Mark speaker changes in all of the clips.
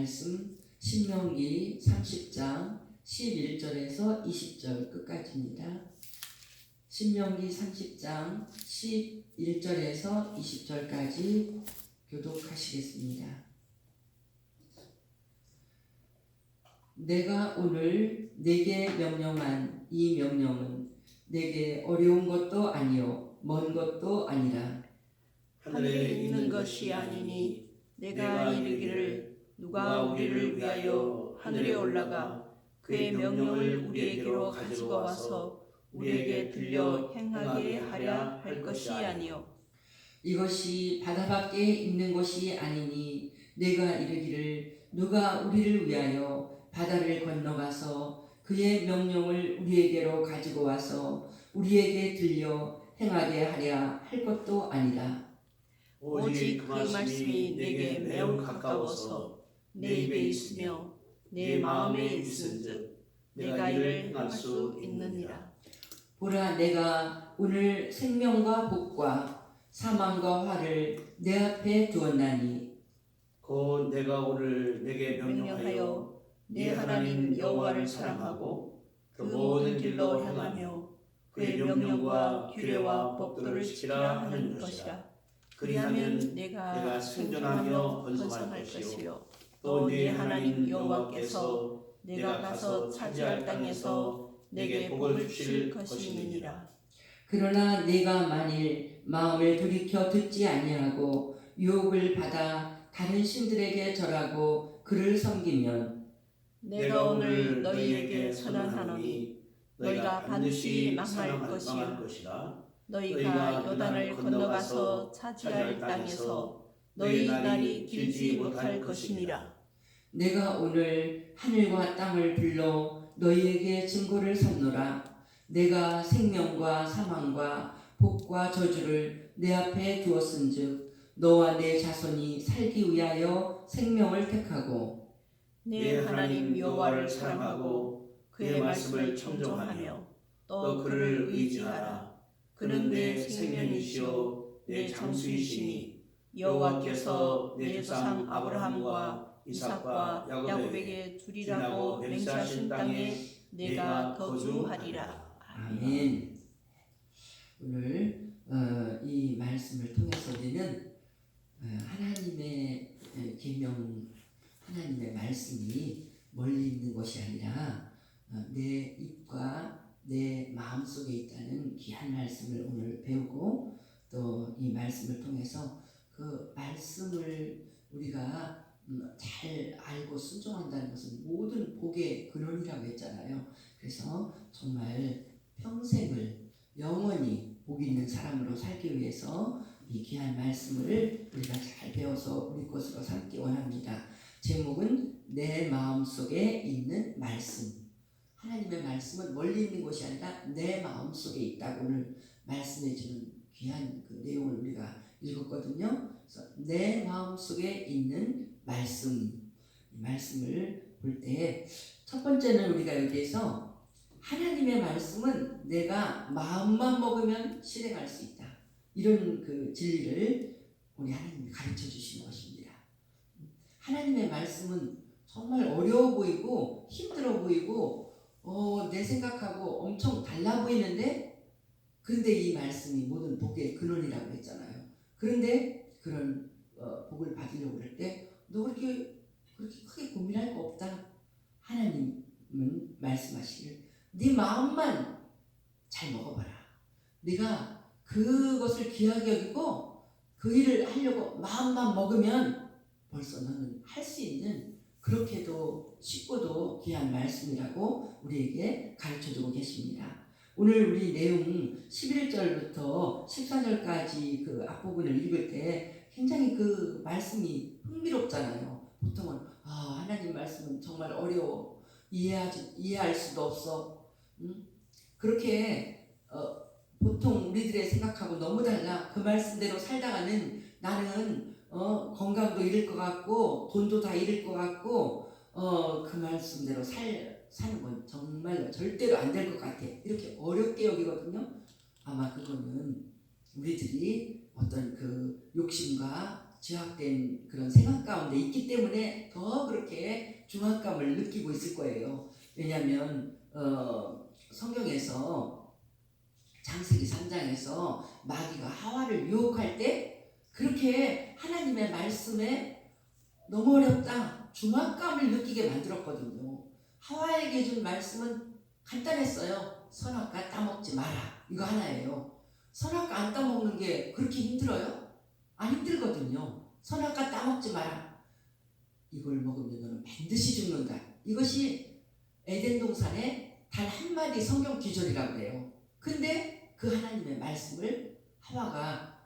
Speaker 1: 말씀 신명기 30장 11절에서 20절 끝까지입니다. 신명기 30장 11절에서 20절까지 교독하시겠습니다. 내가 오늘 내게 명령한 이 명령은 내게 어려운 것도 아니요 먼 것도 아니라
Speaker 2: 하늘에 있는 것이 아니니 내가 이르기를 누가 우리를 위하여 하늘에 올라가 그의 명령을 우리에게로 가지고 와서 우리에게 들려 행하게 하랴 할 것이 아니요
Speaker 1: 이것이 바다 밖에 있는 것이 아니니 내가 이르기를 누가 우리를 위하여 바다를 건너가서 그의 명령을 우리에게로 가지고 와서 우리에게 들려 행하게 하랴 할 것도 아니라
Speaker 2: 오직 그 말씀이 내게 매우 가까워서 내 입에 있으며 내 마음에 있은즉 내가 이를 행할 수 있느니라.
Speaker 1: 보라 내가 오늘 생명과 복과 사망과 화를 내 앞에 두었나니
Speaker 3: 곧 내가 오늘 내게
Speaker 2: 명령하여 내 하나님 여호와를 사랑하고 그 모든 길로 행하며 그의 명령과 규례와 법도를 지키라 하는 것이라. 그리하면 내가 생존하며 번성할 것이요 또 네 하나님 여호와께서 내가 가서 차지할 땅에서 내게 복을 주실 것임이니라.
Speaker 1: 그러나 내가 만일 마음을 돌이켜 듣지 아니하고 유혹을 받아 다른 신들에게 절하고 그를 섬기면
Speaker 2: 내가 오늘 너희에게 선언하노니 너희가 반드시 망할 것이요 너희가 요단을 건너가서 차지할 땅에서 너희 날이 길지 못할 것이니라.
Speaker 1: 내가 오늘 하늘과 땅을 불러 너희에게 증거를 삼노라. 내가 생명과 사망과 복과 저주를 내 앞에 두었은즉 너와 내 자손이 살기 위하여 생명을 택하고
Speaker 2: 내 하나님 여호와를 사랑하고 그의 말씀을 청종하며 또 그를 의지하라. 그는 내 생명이시요 내 장수이시니 여호와께서 내 조상 아브라함과 이삭과 야곱에게 주리라고 맹세하신 땅에 내가 거주하리라.
Speaker 1: 아멘. 오늘 이 말씀을 통해서 우리는 하나님의 계명, 하나님의 말씀이 멀리 있는 것이 아니라 내 입과 내 마음속에 있다는 귀한 말씀을 오늘 배우고 또 이 말씀을 통해서 그 말씀을 우리가 잘 알고 순종한다는 것은 모든 복의 근원이라고 했잖아요. 그래서 정말 평생을 영원히 복 있는 사람으로 살기 위해서 이 귀한 말씀을 우리가 잘 배워서 우리 것으로 삼기 원합니다. 제목은 내 마음속에 있는 말씀. 하나님의 말씀은 멀리 있는 것이 아니라 내 마음속에 있다고 오늘 말씀해 주는 귀한 그 내용을 우리가 읽었거든요. 그래서 내 마음속에 있는 말씀, 이 말씀을 볼 때 첫 번째는 우리가 여기에서 하나님의 말씀은 내가 마음만 먹으면 실행할 수 있다. 이런 그 진리를 우리 하나님이 가르쳐 주시는 것입니다. 하나님의 말씀은 정말 어려워 보이고 힘들어 보이고 내 생각하고 엄청 달라 보이는데 그런데 이 말씀이 모든 복의 근원이라고 했잖아요. 그런데 그런 복을 받으려고 할 때 너 그렇게 크게 고민할 거 없다. 하나님은 말씀하시길 네 마음만 잘 먹어봐라. 네가 그것을 귀하게 여기고 그 일을 하려고 마음만 먹으면 벌써 너는 할 수 있는 그렇게도 쉽고도 귀한 말씀이라고 우리에게 가르쳐주고 계십니다. 오늘 우리 내용 11절부터 14절까지 그 앞부분을 읽을 때 굉장히 그 말씀이 흥미롭잖아요. 보통은 하나님 말씀은 정말 어려워. 이해할 수도 없어. 그렇게 보통 우리들의 생각하고 너무 달라. 그 말씀대로 살다가는 나는 건강도 잃을 것 같고 돈도 다 잃을 것 같고 그 말씀대로 사는 건 정말로 절대로 안 될 것 같아. 이렇게 어렵게 여기거든요. 아마 그거는 우리들이 어떤 그 욕심과 죄악된 그런 생각 가운데 있기 때문에 더 그렇게 중압감을 느끼고 있을 거예요. 왜냐하면 성경에서 창세기 3장에서 마귀가 하와를 유혹할 때 그렇게 하나님의 말씀에 너무 어렵다 중압감을 느끼게 만들었거든요. 하와에게 준 말씀은 간단했어요. 선악과 따먹지 마라, 이거 하나예요. 선악과 안 따먹는 게 그렇게 힘들어요? 안 힘들거든요. 선악과 따먹지 마라, 이걸 먹으면 너는 반드시 죽는다. 이것이 에덴 동산의 단 한마디 성경 기절이라고 해요. 근데 그 하나님의 말씀을 하와가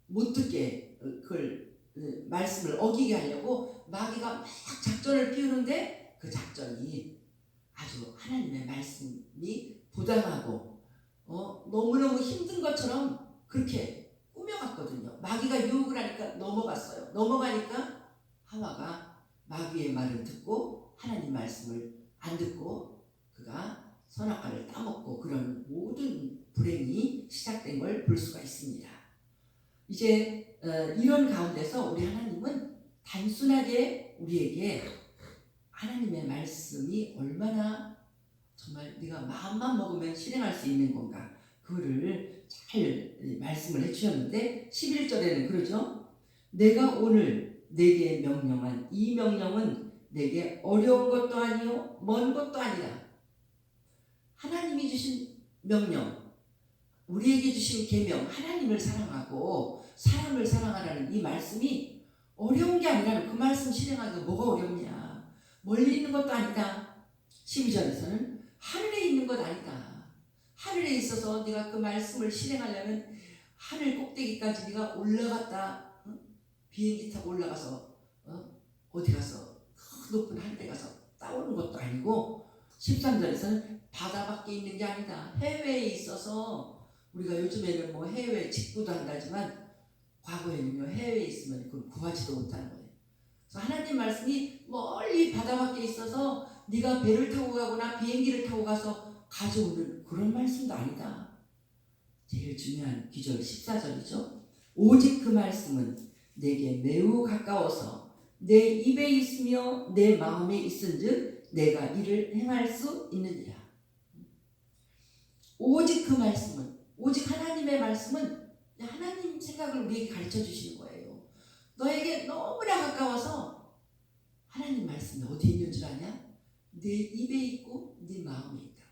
Speaker 1: 못 듣게 그걸 말씀을 어기게 하려고 마귀가 막 작전을 피우는데 그 작전이 아주 하나님의 말씀이 부당하고 너무너무 힘든 것처럼 그렇게 꾸며갔거든요. 마귀가 유혹을 하니까 넘어갔어요. 넘어가니까 하와가 마귀의 말을 듣고 하나님 말씀을 안 듣고 그가 선악과를 따먹고 그런 모든 불행이 시작된 걸 볼 수가 있습니다. 이제 이런 가운데서 우리 하나님은 단순하게 우리에게 하나님의 말씀이 얼마나 정말 네가 마음만 먹으면 실행할 수 있는 건가, 그거를 잘 말씀을 해주셨는데 11절에는 그러죠. 내가 오늘 내게 명령한 이 명령은 내게 어려운 것도 아니요 먼 것도 아니라. 하나님이 주신 명령, 우리에게 주신 계명, 하나님을 사랑하고 사람을 사랑하라는 이 말씀이 어려운 게 아니라 그 말씀 실행하기가 뭐가 어렵냐. 멀리 있는 것도 아니다. 12절에서는 하늘에 있는 것 아니다. 하늘에 있어서 네가 그 말씀을 실행하려면 하늘 꼭대기까지 네가 올라갔다, 비행기 타고 올라가서 어디 가서 그 높은 하늘에 가서 따오는 것도 아니고, 13절에서는 바다 밖에 있는 게 아니다. 해외에 있어서 우리가 요즘에는 뭐 해외 직구도 한다지만 과거에는요 해외에 있으면 그걸 구하지도 못하는 거예요. 그래서 하나님 말씀이 멀리 바다 밖에 있어서 네가 배를 타고 가거나 비행기를 타고 가서 가져오는 그런 말씀도 아니다. 제일 중요한 기절 14절이죠. 오직 그 말씀은 내게 매우 가까워서 내 입에 있으며 내 마음에 있은즉 내가 이를 행할 수 있느니라. 오직 그 말씀은, 오직 하나님의 말씀은 하나님 생각을 우리에게 가르쳐 주시는 거예요. 너에게 너무나 가까워서 하나님 말씀이 어디 있는 줄 아냐? 내 입에 있고 네 마음에 있다.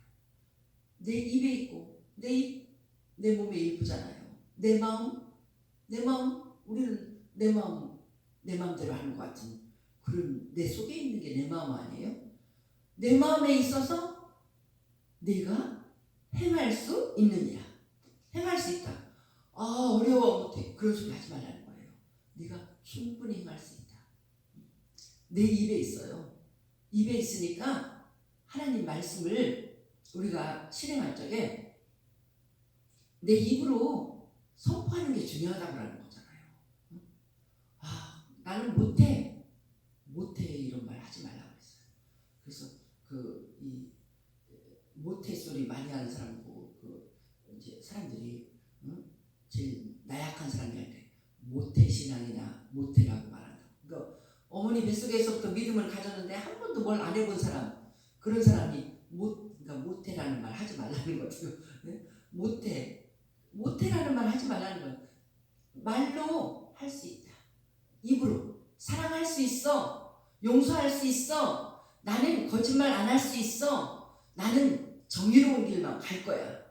Speaker 1: 내 입에 있고 내 입, 내 몸의 일부잖아요. 내 마음, 우리는 내 마음, 내 마음대로 하는 것 같은 그런, 내 속에 있는 게 내 마음 아니에요? 내 마음에 있어서 네가 행할 수 있느냐. 행할 수 있다. 아 어려워 못해, 그런 소리 하지 말라는 거예요. 네가 충분히 행할 수 있다. 내 입에 있어요. 입에 있으니까 하나님 말씀을 우리가 실행할 적에 내 입으로 선포하는 게 중요하다고 하는 거잖아요. 아 나는 못해 이런 말 하지 말라고 했어요. 그래서 이 못해 소리 많이 하는 사람고 이제 사람들이 제일 나약한 사람이 할 때 모태 신앙이나 모태라고 말한다. 그러니까 어머니 뱃속에서부터 믿음을 가졌는데 한 번도 뭘 안 해본 사람, 그런 사람이 그러니까 모태라는 말 하지 말라는 거죠. 네? 모태라는 말 하지 말라는 거예요. 말로 할 수 있다. 입으로 사랑할 수 있어. 용서할 수 있어. 나는 거짓말 안 할 수 있어. 나는 정의로운 길만 갈 거야.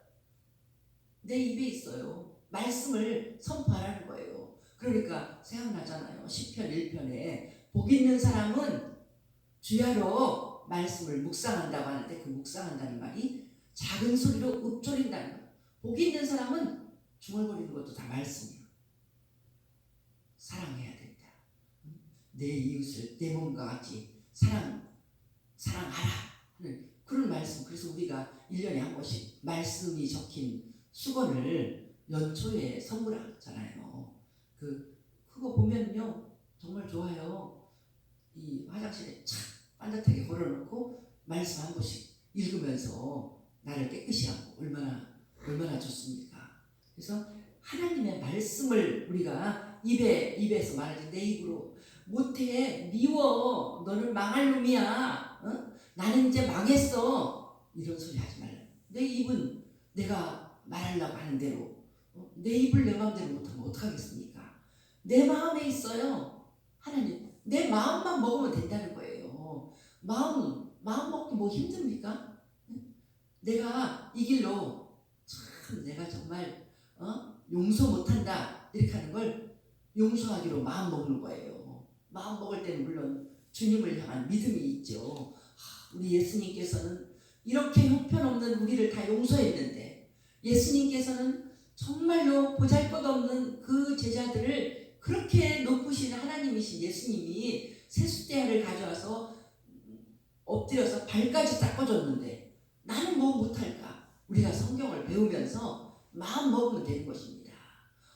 Speaker 1: 내 입에 있어요. 말씀을 선포하라는 거예요. 그러니까 생각나잖아요. 시편 1편에 복 있는 사람은 주야로 말씀을 묵상한다고 하는데 그 묵상한다는 말이 작은 소리로 읊조린다는 거예요. 복 있는 사람은 중얼거리는 것도 다 말씀이에요. 사랑해야 된다. 내 이웃을 내 몸과 같이 사랑하라 하는 그런 말씀. 그래서 우리가 1년에 한 번씩 말씀이 적힌 수건을 연초에 선물하잖아요. 그거 보면요 정말 좋아요. 이 화장실에 착 반듯하게 걸어놓고 말씀 한 번씩 읽으면서 나를 깨끗이 하고 얼마나 좋습니까? 그래서 하나님의 말씀을 우리가 입에서 말하지 내 입으로 못해 미워 너는 망할 놈이야 나는 이제 망했어 이런 소리 하지 말라. 내 입은 내가 말하려고 하는 대로 내 입을 내 마음대로 못하면 어떡하겠습니까? 내 마음에 있어요. 하나님 내 마음만 먹으면 된다는 거예요. 마음 먹기 뭐 힘듭니까? 내가 이 길로 참 내가 정말 용서 못한다 이렇게 하는 걸 용서하기로 마음 먹는 거예요. 마음 먹을 때는 물론 주님을 향한 믿음이 있죠. 우리 예수님께서는 이렇게 형편없는 우리를 다 용서했는데 예수님께서는 정말로 보잘것없는 그 제자들을 그렇게 높으신 하나님이신 예수님이 세숫대야를 가져와서 엎드려서 발까지 닦아줬는데 나는 뭐 못할까? 우리가 성경을 배우면서 마음 먹으면 되는 것입니다.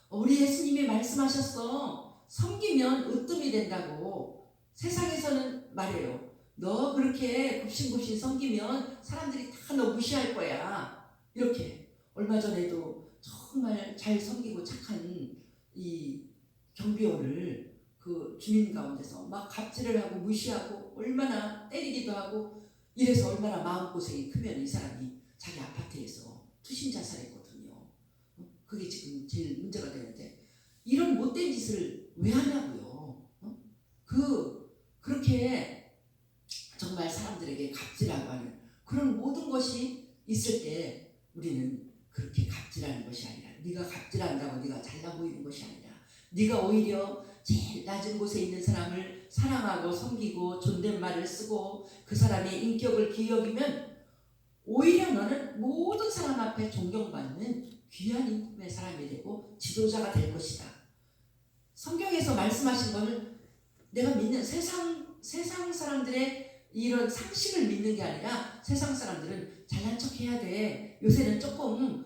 Speaker 1: 우리 예수님이 말씀하셨어. 섬기면 으뜸이 된다고. 세상에서는 말해요. 너 그렇게 굽신굽신 섬기면 사람들이 다 너 무시할 거야. 이렇게 얼마 전에도 정말 잘 섬기고 착한 이 경비원을 그 주민 가운데서 막 갑질을 하고 무시하고 얼마나 때리기도 하고 이래서 얼마나 마음고생이 크면 이 사람이 자기 아파트에서 투신 자살했거든요. 그게 지금 제일 문제가 되는데 이런 못된 짓을 왜 하냐고요. 그렇게 정말 사람들에게 갑질하고 하는 그런 모든 것이 있을 때 우리는 그렇게 갑질하는 것이 아니라 네가 갑질한다고 네가 잘나 보이는 것이 아니라 네가 오히려 제일 낮은 곳에 있는 사람을 사랑하고 섬기고 존댓말을 쓰고 그 사람의 인격을 기여기면 오히려 너는 모든 사람 앞에 존경받는 귀한 인품의 사람이 되고 지도자가 될 것이다. 성경에서 말씀하신 것을 내가 믿는 세상 사람들의 이런 상식을 믿는 게 아니라 세상 사람들은 잘난 척 해야 돼. 요새는 조금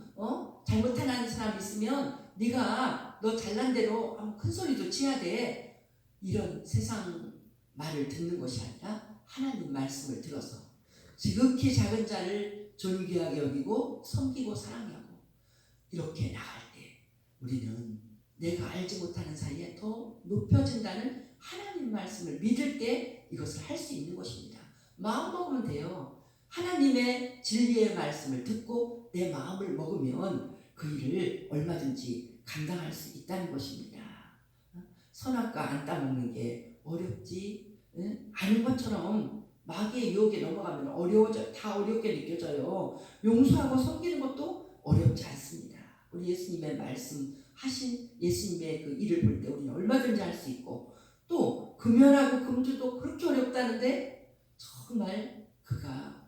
Speaker 1: 잘못하는 사람 있으면 네가 너 잘난 대로 큰 소리도 치야 돼. 이런 세상 말을 듣는 것이 아니라 하나님 말씀을 들어서 지극히 작은 자를 존귀하게 여기고 섬기고 사랑하고 이렇게 나갈 때 우리는 내가 알지 못하는 사이에 더 높여진다는 하나님 말씀을 믿을 때 이것을 할 수 있는 것입니다. 마음 먹으면 돼요. 하나님의 진리의 말씀을 듣고 내 마음을 먹으면 그 일을 얼마든지 감당할 수 있다는 것입니다. 선악과 안 따먹는 게 어렵지 않은 것처럼 마귀의 유혹에 넘어가면 어려워져 다 어렵게 느껴져요. 용서하고 섬기는 것도 어렵지 않습니다. 우리 예수님의 말씀하신 예수님의 그 일을 볼 때 우리는 얼마든지 할 수 있고 또 금연하고 금주도 그렇게 어렵다는데 정말 그가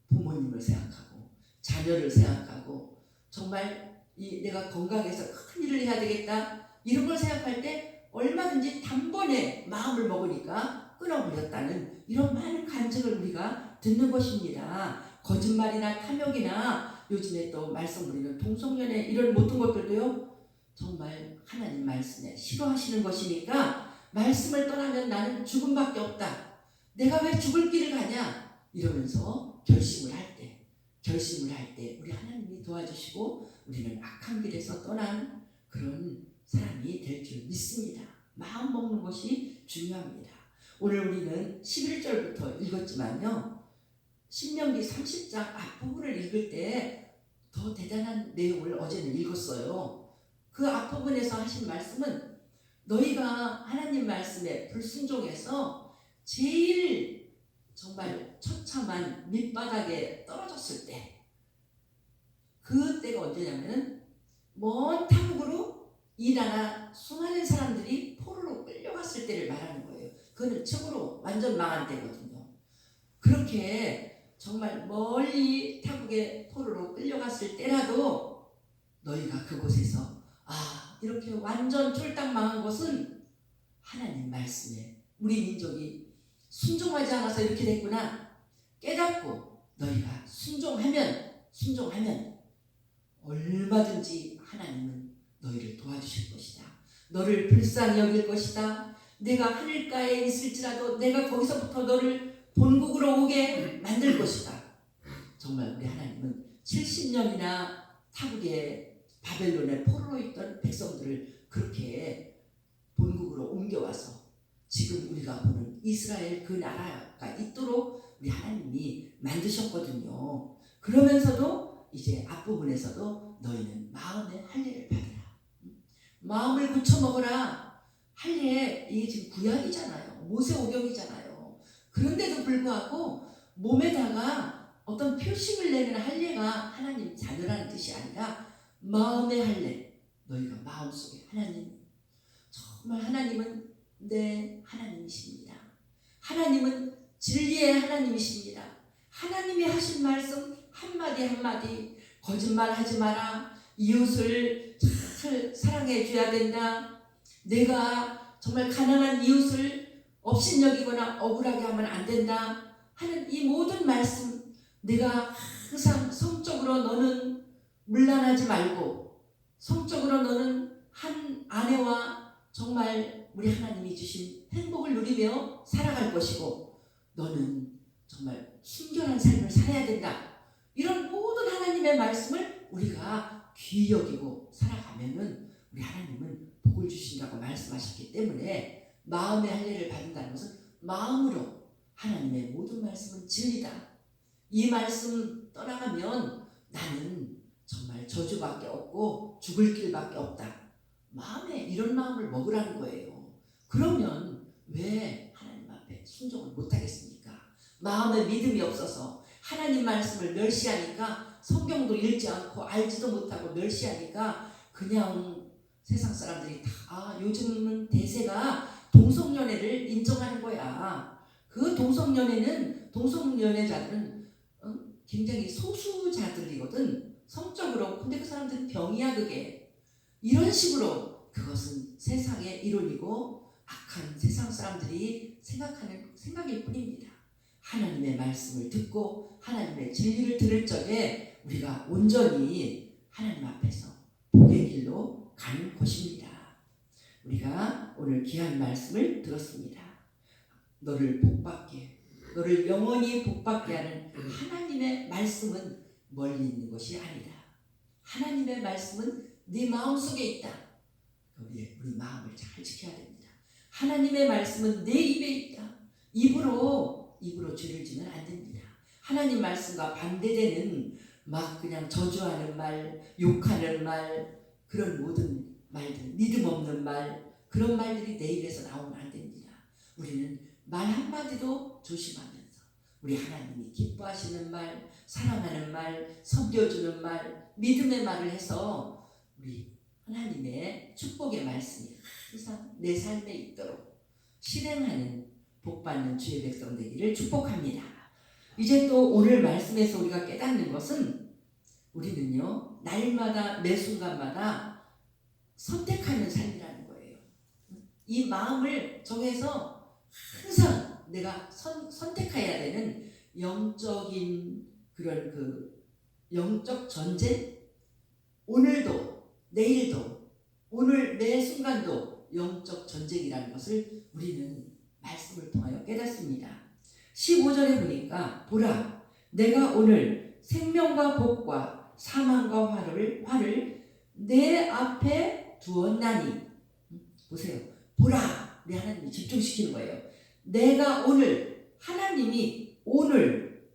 Speaker 1: 부모님을 생각하고 자녀를 생각하고 정말 내가 건강해서 큰 일을 해야 되겠다 이런 걸 생각할 때 얼마든지 단번에 마음을 먹으니까 끊어버렸다는 이런 많은 간증을 우리가 듣는 것입니다. 거짓말이나 탐욕이나 요즘에 또 말씀 우리는 동성연애 이런 모든 것들도요 정말 하나님 말씀에 싫어하시는 것이니까 말씀을 떠나면 나는 죽음밖에 없다. 내가 왜 죽을 길을 가냐 이러면서 결심을 할 때 우리 하나님이 도와주시고 우리는 악한 길에서 떠난 그런 사람이 될 줄 믿습니다. 마음 먹는 것이 중요합니다. 오늘 우리는 11절부터 읽었지만요 신명기 30장 앞부분을 읽을 때 더 대단한 내용을 어제는 읽었어요. 그 앞부분에서 하신 말씀은 너희가 하나님 말씀에 불순종해서 제일 정말 처참한 밑바닥에 떨어졌을 때 그때가 언제냐면 먼 타국으로 이 나라 수많은 사람들이 포로로 끌려갔을 때를 말하는 거예요. 그거는 측으로 완전 망한 때거든요. 그렇게 정말 멀리 타국의 포로로 끌려갔을 때라도 너희가 그곳에서 이렇게 완전 쫄딱 망한 것은 하나님 말씀에 우리 민족이 순종하지 않아서 이렇게 됐구나 깨닫고 너희가 순종하면 얼마든지 하나님은 너희를 도와주실 것이다. 너를 불쌍히 여길 것이다. 내가 하늘가에 있을지라도 내가 거기서부터 너를 본국으로 오게 만들 것이다. 정말 우리 하나님은 70년이나 타국에 바벨론의 포로로 있던 백성들을 그렇게 본국으로 옮겨와서 지금 우리가 보는 이스라엘 그 나라가 있도록 우리 하나님이 만드셨거든요. 그러면서도 이제 앞부분에서도 너희는 마음의 할례를 받으라. 마음을 굳혀 먹어라. 할례, 이게 지금 구약이잖아요. 모세오경이잖아요. 그런데도 불구하고 몸에다가 어떤 표식을 내는 할례가 하나님 자녀라는 뜻이 아니라 마음의 할례. 너희가 마음속에 하나님, 정말 하나님은 내 하나님이십니다. 하나님은 진리의 하나님이십니다. 하나님이 하신 말씀 한마디 한마디 거짓말하지 마라. 이웃을 잘 사랑해 줘야 된다. 내가 정말 가난한 이웃을 업신여기거나 억울하게 하면 안 된다 하는 이 모든 말씀, 내가 항상 성적으로 너는 문란하지 말고 성적으로 너는 한 아내와 정말 우리 하나님이 주신 행복을 누리며 살아갈 것이고 너는 정말 순결한 삶을 살아야 된다. 이런 모든 하나님의 말씀을 우리가 귀히 여기고 살아가면은 우리 하나님은 복을 주신다고 말씀하셨기 때문에 마음의 할례를 받는다는 것은 마음으로 하나님의 모든 말씀은 진리다. 이 말씀 떠나가면 나는 정말 저주밖에 없고 죽을 길밖에 없다. 마음에 이런 마음을 먹으라는 거예요. 그러면 왜 하나님 앞에 순종을 못하겠습니까? 마음에 믿음이 없어서 하나님 말씀을 멸시하니까 성경도 읽지 않고 알지도 못하고 멸시하니까 그냥 세상 사람들이 다 요즘은 대세가 동성연애를 인정하는 거야. 그 동성연애자들은 굉장히 소수자들이거든. 성적으로. 근데 그 사람들은 병이야 그게. 이런 식으로 그것은 세상의 이론이고 악한 세상 사람들이 생각하는 생각일 뿐입니다. 하나님의 말씀을 듣고 하나님의 진리를 들을 적에 우리가 온전히 하나님 앞에서 복의 길로 가는 것입니다. 우리가 오늘 귀한 말씀을 들었습니다. 너를 복받게, 너를 영원히 복받게 하는 하나님의 말씀은 멀리 있는 것이 아니다. 하나님의 말씀은 네 마음속에 있다. 우리 마음을 잘 지켜야 됩니다. 하나님의 말씀은 내 입에 있다. 입으로 죄를 지면 안 됩니다. 하나님 말씀과 반대되는 막 그냥 저주하는 말, 욕하는 말, 그런 모든 말들, 믿음 없는 말, 그런 말들이 내 입에서 나오면 안 됩니다. 우리는 말 한마디도 조심하면서 우리 하나님이 기뻐하시는 말, 사랑하는 말, 섬겨주는 말, 믿음의 말을 해서 우리 하나님의 축복의 말씀이 항상 내 삶에 있도록 실행하는 복받는 주의 백성 되기를 축복합니다. 이제 또 오늘 말씀에서 우리가 깨닫는 것은 우리는요 날마다 매 순간마다 선택하는 삶이라는 거예요. 이 마음을 정해서 항상 내가 선택해야 되는 영적인 그런 그 영적 전쟁, 오늘도 내일도 오늘 매 순간도 영적 전쟁이라는 것을 우리는 말씀을 통하여 깨닫습니다. 15절에 보니까 보라 내가 오늘 생명과 복과 사망과 화를 내 앞에 두었나니. 보세요. 보라. 우리 하나님이 집중시키는 거예요. 내가 오늘 하나님이 오늘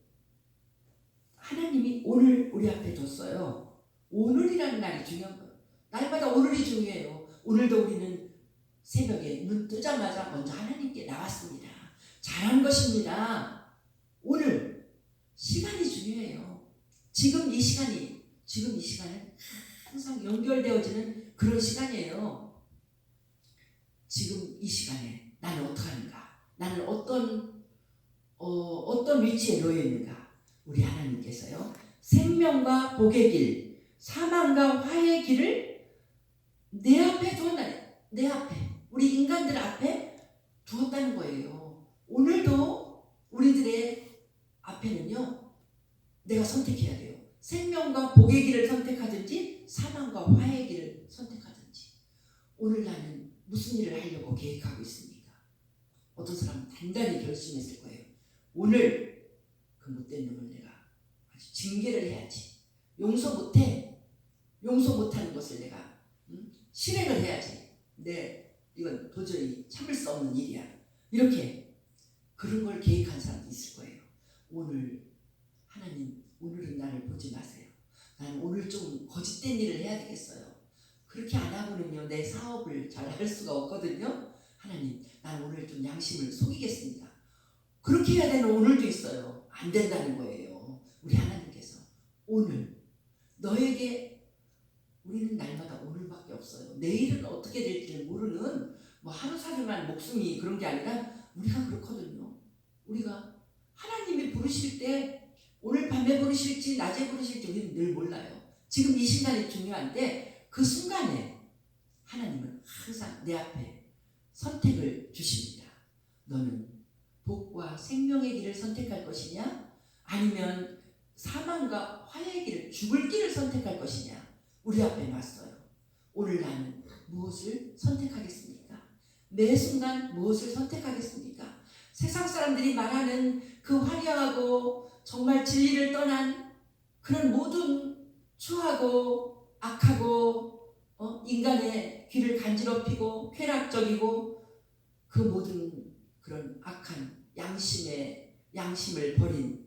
Speaker 1: 우리 앞에 뒀어요. 오늘이라는 날이 중요한 거예요. 날마다 오늘이 중요해요. 오늘도 우리는 새벽에 눈 뜨자마자 먼저 하나님께 나왔습니다. 잘한 것입니다. 오늘 시간이 중요해요. 지금 이 시간은 항상 연결되어지는 그런 시간이에요. 지금 이 시간에 나는 어떻게 하는가? 나는 어떤 위치에 놓여 있는가? 우리 하나님께서요. 생명과 복의 길, 사망과 화의 길을 내 앞에 두었나니. 내 앞에, 우리 인간들 앞에 두었다는 거예요. 오늘도 우리들의 앞에는요, 내가 선택해야 돼요. 생명과 복의 길을 선택하든지 사망과 화의 길을 선택하든지. 오늘 나는 무슨 일을 하려고 계획하고 있습니까? 어떤 사람은 단단히 결심했을 거예요. 오늘 그 못된 놈을 내가 아주 징계를 해야지. 용서 못해. 용서 못하는 것을 내가 실행을 해야지. 이건 도저히 참을 수 없는 일이야. 이렇게 그런 걸 계획한 사람도 있을 거예요. 오늘 하나님, 오늘은 나를 보지 마세요. 나는 오늘 좀 거짓된 일을 해야 되겠어요. 그렇게 안 하고는요 내 사업을 잘 할 수가 없거든요. 하나님, 나는 오늘 좀 양심을 속이겠습니다. 그렇게 해야 되는 오늘도 있어요. 안 된다는 거예요. 우리 하나님께서 오늘 너에게, 우리는 날마다 오늘밖에 없어요. 내일은 어떻게 될지를 모르는 뭐 하루살이만 목숨이 그런 게 아니라 우리가 그렇거든요. 우리가 하나님이 부르실 때 오늘 밤에 부르실지 낮에 부르실지 우리는 늘 몰라요. 지금 이 시간이 중요한데 그 순간에 하나님은 항상 내 앞에 선택을 주십니다. 너는 복과 생명의 길을 선택할 것이냐, 아니면 사망과 화해의 길을, 죽을 길을 선택할 것이냐, 우리 앞에 놨어요. 오늘 나는 무엇을 선택하겠습니까? 매 순간 무엇을 선택하겠습니까? 세상 사람들이 말하는 그 화려하고 정말 진리를 떠난 그런 모든 추하고 악하고 인간의 귀를 간지럽히고 쾌락적이고 그 모든 그런 악한 양심을 버린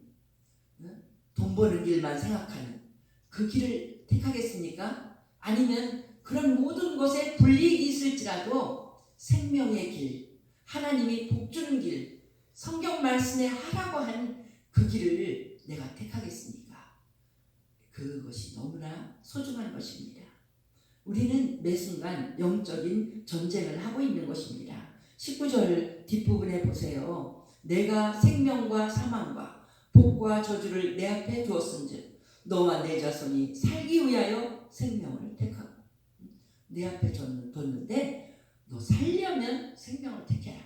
Speaker 1: 돈 버는 길만 생각하는 그 길을 택하겠습니까? 아니면 그런 모든 것에 불이익이 있을지라도 생명의 길, 하나님이 복 주는 길, 성경 말씀에 하라고 한 그 길을 내가 택하겠습니까? 그것이 너무나 소중한 것입니다. 우리는 매 순간 영적인 전쟁을 하고 있는 것입니다. 19절 뒷부분에 보세요. 내가 생명과 사망과 복과 저주를 내 앞에 두었은즉 너와 내 자손이 살기 위하여 생명을 택하고, 내 앞에 뒀는데 너 살려면 생명을 택해라.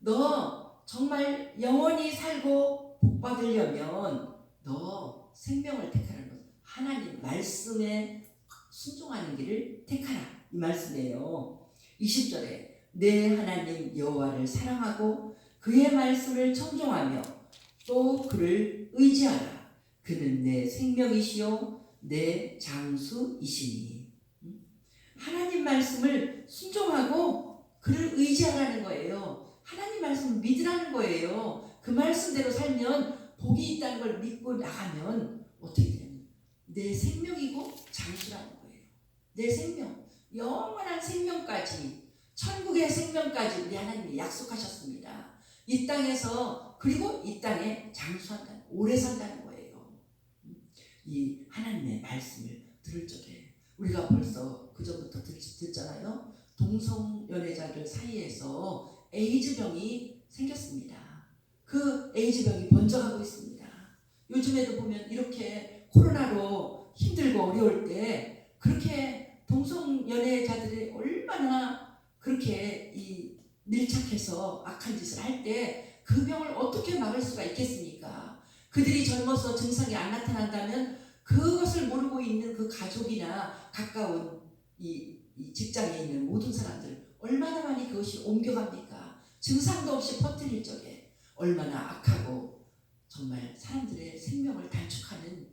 Speaker 1: 너 정말 영원히 살고 복 받으려면 너 생명을 택하라는 것. 하나님 말씀에 순종하는 길을 택하라, 이 말씀이에요. 20절에 내 하나님 여호와를 사랑하고 그의 말씀을 청종하며 또 그를 의지하라. 그는 내 생명이시요 내 장수이시니. 하나님 말씀을 순종하고 그를 의지하라는 거예요. 하나님 말씀을 믿으라는 거예요. 그 말씀대로 살면 복이 있다는 걸 믿고 나가면 어떻게 되냐? 내 생명이고 장수라는 거예요. 내 생명, 영원한 생명까지, 천국의 생명까지 우리 하나님이 약속하셨습니다. 이 땅에서, 그리고 이 땅에 장수한다는, 오래 산다는 거예요. 이 하나님의 말씀을 들을 적에 우리가 벌써 그전부터 듣잖아요. 동성연애자들 사이에서 에이즈병이 생겼습니다. 그 에이즈병이 번져가고 있습니다. 요즘에도 보면 이렇게 코로나로 힘들고 어려울 때 그렇게 동성연애자들이 얼마나 그렇게 밀착해서 악한 짓을 할 때 그 병을 어떻게 막을 수가 있겠습니까? 그들이 젊어서 증상이 안 나타난다면 그것을 모르고 있는 그 가족이나 가까운 이 직장에 있는 모든 사람들 얼마나 많이 그것이 옮겨갑니까? 증상도 없이 퍼뜨릴 적에 얼마나 악하고 정말 사람들의 생명을 단축하는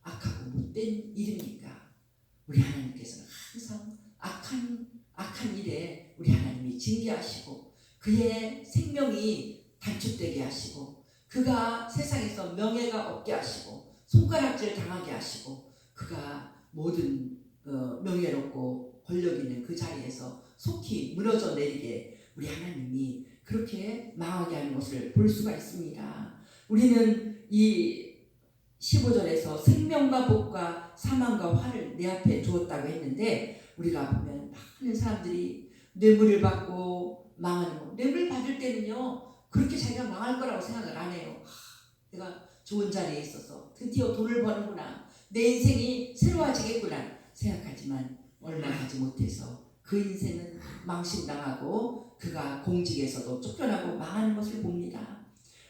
Speaker 1: 악하고 못된 일입니까? 우리 하나님께서는 항상 악한 일에 우리 하나님이 징계하시고 그의 생명이 단축되게 하시고 그가 세상에서 명예가 없게 하시고 손가락질 당하게 하시고 그가 모든 명예롭고 권력 있는 그 자리에서 속히 무너져 내리게 우리 하나님이 그렇게 망하게 하는 것을 볼 수가 있습니다. 우리는 이 15절에서 생명과 복과 사망과 화를 내 앞에 두었다고 했는데 우리가 보면 많은 사람들이 뇌물을 받고 망하는 거, 뇌물 받을 때는요 그렇게 자기가 망할 거라고 생각을 안 해요. 내가 좋은 자리에 있어서 드디어 돈을 버는구나, 내 인생이 새로워지겠구나 생각하지만 얼마 하지 못해서 그 인생은 망신당하고 그가 공직에서도 쫓겨나고 망하는 것을 봅니다.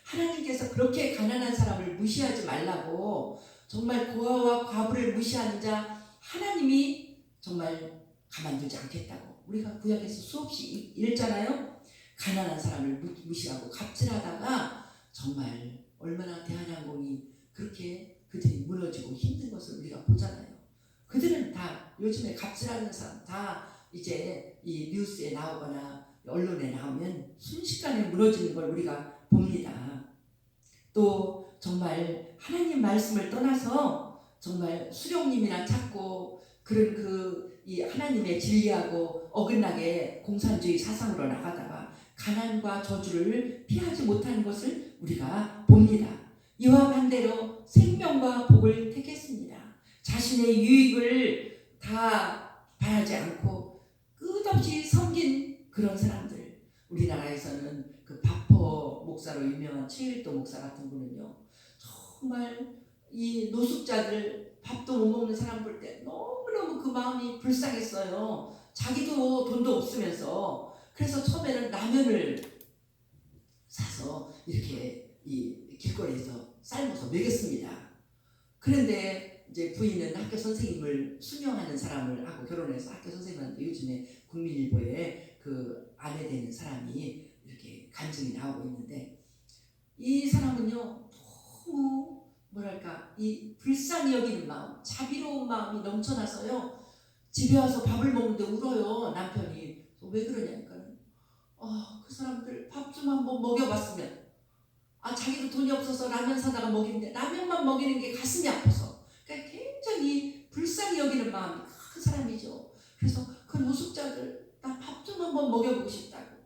Speaker 1: 하나님께서 그렇게 가난한 사람을 무시하지 말라고, 정말 고아와 과부를 무시하는 자 하나님이 정말 가만두지 않겠다고 우리가 구약에서 수없이 읽잖아요. 가난한 사람을 무시하고 갑질하다가 정말 얼마나 대한항공이 그렇게 그들이 무너지고 힘든 것을 우리가 보잖아요. 그들은 다 요즘에 갑질하는 사람 다 이제 이 뉴스에 나오거나 언론에 나오면 순식간에 무너지는 걸 우리가 봅니다. 또 정말 하나님 말씀을 떠나서 정말 수령님이나 찾고 그런 이 하나님의 진리하고 어긋나게 공산주의 사상으로 나가다가 가난과 저주를 피하지 못하는 것을 우리가 봅니다. 이와 반대로 생명과 복을 택했습니다. 자신의 유익을 다 바라지 않고 끝없이 섬긴 그런 사람들. 우리나라에서는 그 바포 목사로 유명한 최일도 목사 같은 분은요, 정말 이 노숙자들 밥도 못 먹는 사람 볼 때 너무너무 그 마음이 불쌍했어요. 자기도 돈도 없으면서. 그래서 처음에는 라면을 사서 이렇게 이 길거리에서 삶아서 먹였습니다. 그런데 이제 부인은 학교 선생님을 수명하는 사람을 하고 결혼해서 학교 선생님한테 요즘에 국민일보에 그 아내 되는 사람이 이렇게 간증이 나오고 있는데, 이 사람은요 너무 뭐랄까 이 불쌍히 여기는 마음, 자비로운 마음이 넘쳐나서요 집에 와서 밥을 먹는데 울어요. 남편이 왜 그러냐니까 그 사람들 밥 좀 한번 먹여봤으면, 자기도 돈이 없어서 라면 사다가 먹이는데 라면만 먹이는 게 가슴이 아파서, 그러니까 굉장히 불쌍히 여기는 마음이 큰 사람이죠. 그래서 그 노숙자들 나 밥 좀 한번 먹여보고 싶다고.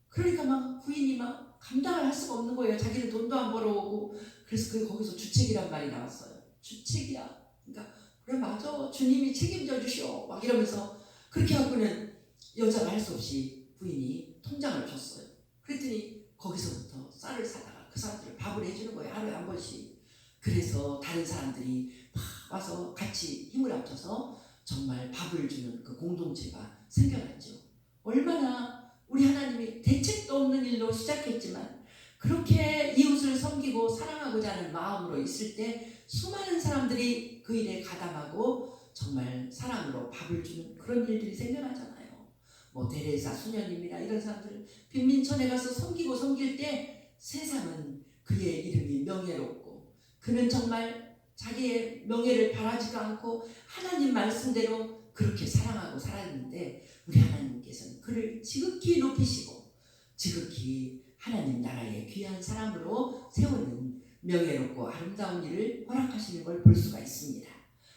Speaker 1: 그러니까 막 부인이 막 감당을 할 수가 없는 거예요. 자기는 돈도 안 벌어오고. 그래서 거기서 주책이란 말이 나왔어요. 주책이야. 그러니까 그래 맞아, 주님이 책임져 주시오 막 이러면서. 그렇게 하고는 여자가 할 수 없이 부인이 통장을 줬어요. 그랬더니 거기서부터 쌀을 사다가 그 사람들을 밥을 해주는 거예요. 하루에 한 번씩. 그래서 다른 사람들이 막 와서 같이 힘을 합쳐서 정말 밥을 주는 그 공동체가 생겨났죠. 얼마나 우리 하나님이 대책도 없는 일로 시작했지만 그렇게 이웃을 섬기고 사랑하고자 하는 마음으로 있을 때 수많은 사람들이 그 일에 가담하고 정말 사랑으로 밥을 주는 그런 일들이 생겨나잖아요. 뭐 데레사 수녀님이나 이런 사람들 빈민촌에 가서 섬길 때 세상은 그의 이름이 명예롭고 그는 정말 자기의 명예를 바라지도 않고 하나님 말씀대로 그렇게 사랑하고 살았는데, 우리 하나님께서는 그를 지극히 높이시고 지극히 하나님 나라의 귀한 사람으로 세우는 명예롭고 아름다운 일을 허락하시는 걸 볼 수가 있습니다.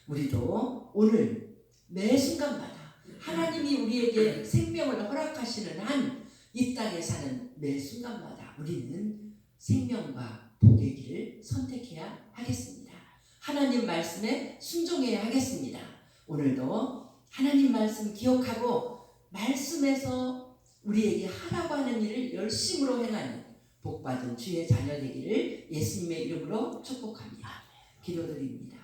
Speaker 1: 우리도 오늘 매 순간마다 하나님이 우리에게 생명을 허락하시는 한 이 땅에 사는 매 순간마다 우리는 생명과 복의 길을 선택해야 하겠습니다. 하나님 말씀에 순종해야 하겠습니다. 오늘도 하나님 말씀 기억하고 말씀에서 우리에게 하라고 하는 일을 열심으로 행하는 복받은 주의 자녀 되기를 예수님의 이름으로 축복합니다. 기도드립니다.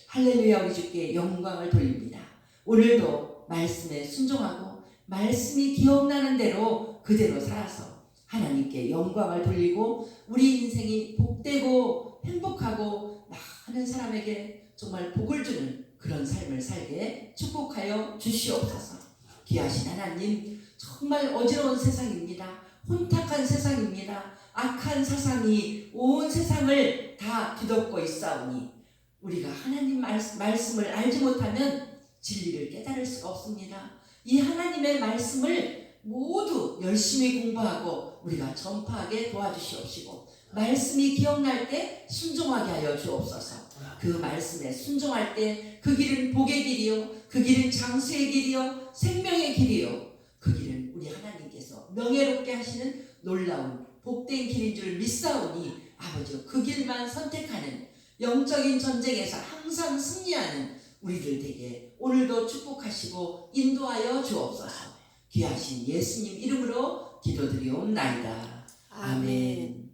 Speaker 1: 할렐루야. 우리 주께 영광을 돌립니다. 오늘도 말씀에 순종하고 말씀이 기억나는 대로 그대로 살아서 하나님께 영광을 돌리고 우리 인생이 복되고 행복하고 많은 사람에게 정말 복을 주는 그런 삶을 살게 축복하여 주시옵소서. 귀하신 하나님, 정말 어지러운 세상입니다. 혼탁한 세상입니다. 악한 사상이 온 세상을 다 뒤덮고 있사오니 우리가 하나님 말씀을 알지 못하면 진리를 깨달을 수가 없습니다. 이 하나님의 말씀을 모두 열심히 공부하고 우리가 전파하게 도와주시옵시고 말씀이 기억날 때 순종하게 하여 주옵소서. 그 말씀에 순종할 때 그 길은 복의 길이요, 그 길은 장수의 길이요, 생명의 길이요, 그 길은 우리 하나님께서 명예롭게 하시는 놀라운 복된 길인 줄 믿사오니 아버지요, 그 길만 선택하는 영적인 전쟁에서 항상 승리하는 우리들 되게 오늘도 축복하시고 인도하여 주옵소서. 귀하신 예수님 이름으로 기도드리옵나이다. 아멘.